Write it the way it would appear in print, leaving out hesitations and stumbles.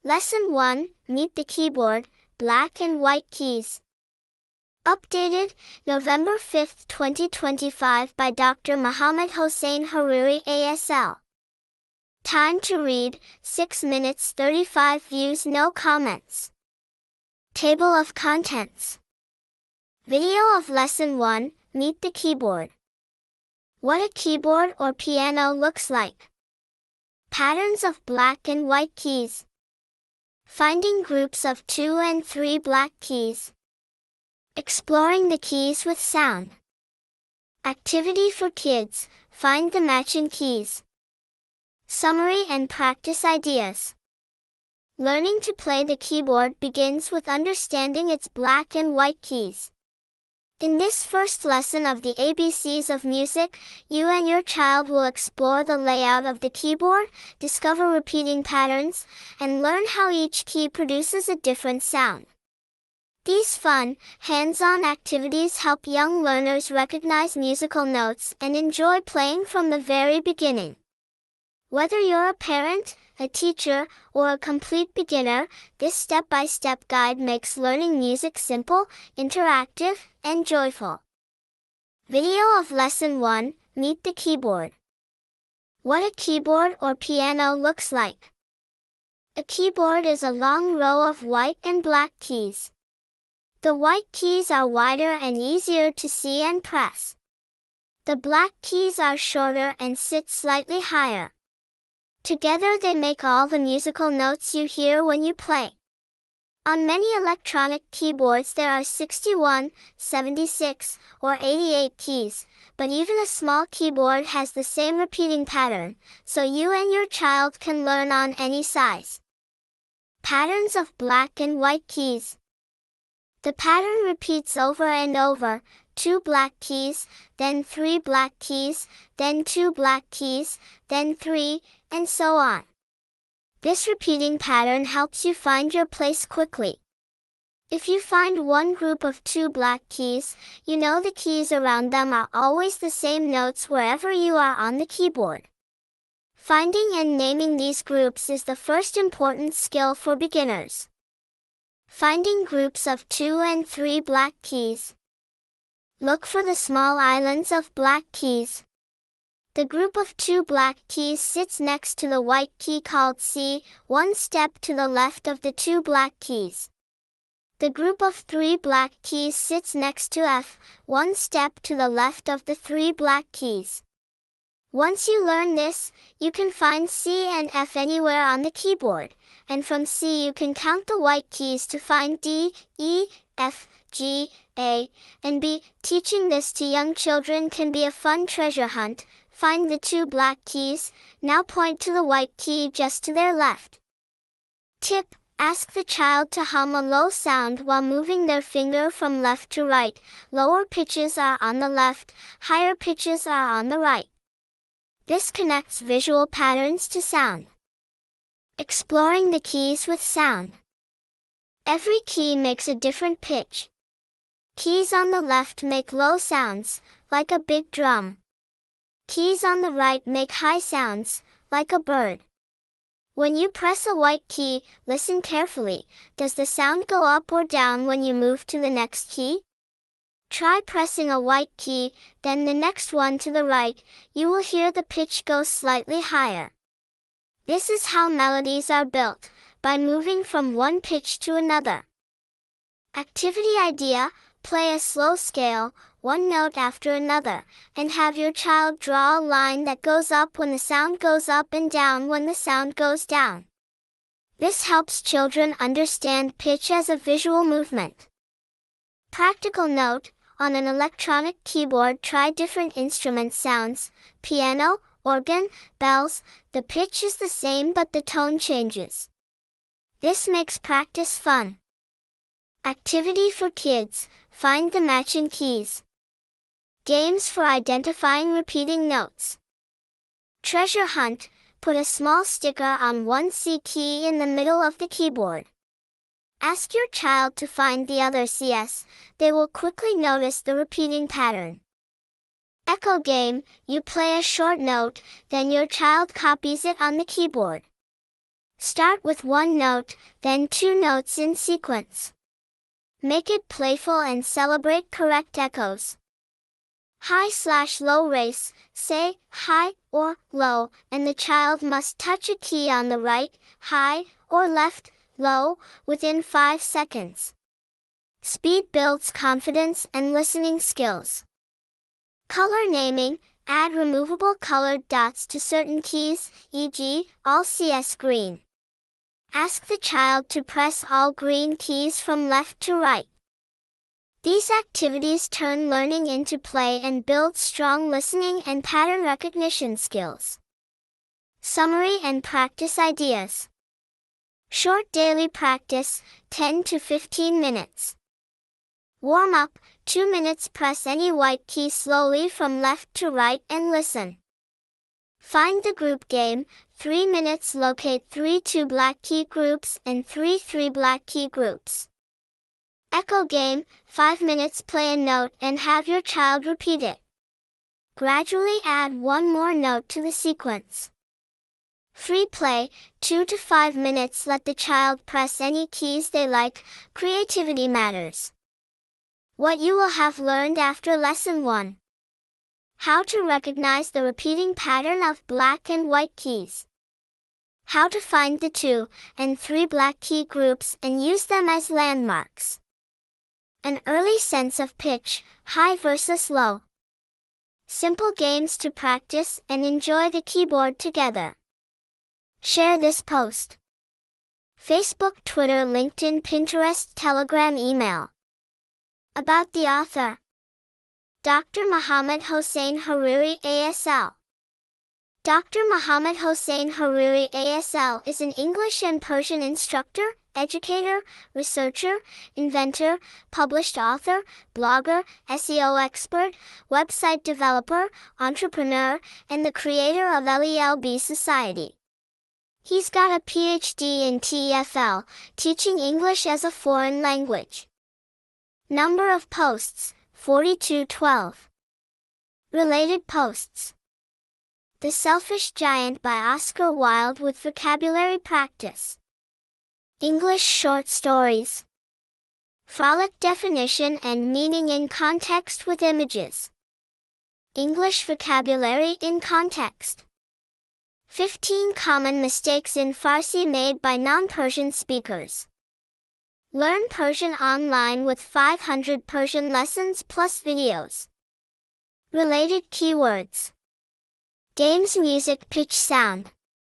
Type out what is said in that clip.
Lesson 1, Meet the Keyboard, Black and White Keys. Updated, November 5, 2025 by Dr. Mohammed Hossein Hariri ASL. Time to read, 6 minutes 35 views no comments. Table of Contents. Video of Lesson 1, Meet the Keyboard. What a keyboard or piano looks like. Patterns of black and white keys. Finding groups of 2 and 3 black keys. Exploring the keys with sound. Activity for kids, find the matching keys. Summary and practice ideas. Learning to play the keyboard begins with understanding its black and white keys. In this first lesson of the ABCs of music, you and your child will explore the layout of the keyboard, discover repeating patterns, and learn how each key produces a different sound. These fun, hands-on activities help young learners recognize musical notes and enjoy playing from the very beginning. Whether you're a parent, a teacher, or a complete beginner, this step-by-step guide makes learning music simple, interactive, and joyful. Video of Lesson 1, Meet the Keyboard. What a keyboard or piano looks like. A keyboard is a long row of white and black keys. The white keys are wider and easier to see and press. The black keys are shorter and sit slightly higher. Together they make all the musical notes you hear when you play. On many electronic keyboards there are 61, 76, or 88 keys, but even a small keyboard has the same repeating pattern, so you and your child can learn on any size. Patterns of black and white keys. The pattern repeats over and over, 2 black keys, then 3 black keys, then 2 black keys, then 3, and so on. This repeating pattern helps you find your place quickly. If you find one group of 2 black keys, you know the keys around them are always the same notes wherever you are on the keyboard. Finding and naming these groups is the first important skill for beginners. Finding groups of 2 and 3 black keys. Look for the small islands of black keys. The group of 2 black keys sits next to the white key called C, one step to the left of the 2 black keys. The group of 3 black keys sits next to F, one step to the left of the 3 black keys. Once you learn this, you can find C and F anywhere on the keyboard, and from C you can count the white keys to find D, E, F, G, A, and B. Teaching this to young children can be a fun treasure hunt. Find the 2 black keys, now point to the white key just to their left. Tip: ask the child to hum a low sound while moving their finger from left to right. Lower pitches are on the left, higher pitches are on the right. This connects visual patterns to sound. Exploring the keys with sound. Every key makes a different pitch. Keys on the left make low sounds, like a big drum. Keys on the right make high sounds, like a bird. When you press a white key, listen carefully. Does the sound go up or down when you move to the next key? Try pressing a white key, then the next one to the right. You will hear the pitch go slightly higher. This is how melodies are built, by moving from one pitch to another. Activity idea: play a slow scale, one note after another, and have your child draw a line that goes up when the sound goes up and down when the sound goes down. This helps children understand pitch as a visual movement. Practical note: on an electronic keyboard try different instrument sounds, piano, organ, bells. The pitch is the same but the tone changes. This makes practice fun. Activity for kids, find the matching keys. Games for identifying repeating notes. Treasure hunt, put a small sticker on one C key in the middle of the keyboard. Ask your child to find the other CS, they will quickly notice the repeating pattern. Echo game, you play a short note, then your child copies it on the keyboard. Start with one note, then two notes in sequence. Make it playful and celebrate correct echoes. High/low race, say high or low, and the child must touch a key on the right, high, or left, low, within 5 seconds. Speed builds confidence and listening skills. Color naming, add removable colored dots to certain keys, e.g., all CS green. Ask the child to press all green keys from left to right. These activities turn learning into play and build strong listening and pattern recognition skills. Summary and practice ideas. Short daily practice, 10 to 15 minutes. Warm up, 2 minutes, press any white key slowly from left to right and listen. Find the group game, 3 minutes, locate 3 2 black key groups and 3 3 black key groups. Echo game, 5 minutes, play a note and have your child repeat it. Gradually add one more note to the sequence. Free play, 2 to 5 minutes, let the child press any keys they like, creativity matters. What you will have learned after Lesson 1. How to recognize the repeating pattern of black and white keys. How to find the 2 and 3 black key groups and use them as landmarks. An early sense of pitch, high versus low. Simple games to practice and enjoy the keyboard together. Share this post. Facebook, Twitter, LinkedIn, Pinterest, Telegram, email. About the author. Dr. Muhammad Hossein Hariri, ASL. Dr. Muhammad Hossein Hariri, ASL is an English and Persian instructor, educator, researcher, inventor, published author, blogger, SEO expert, website developer, entrepreneur, and the creator of LELB Society. He's got a PhD in TEFL, teaching English as a foreign language. Number of posts, 4212. Related posts. The Selfish Giant by Oscar Wilde with vocabulary practice. English short stories. Frolic definition and meaning in context with images. English vocabulary in context. 15 common mistakes in Farsi made by non-Persian speakers. Learn Persian online with 500 Persian lessons plus videos. Related keywords. Games, music, pitch, sound.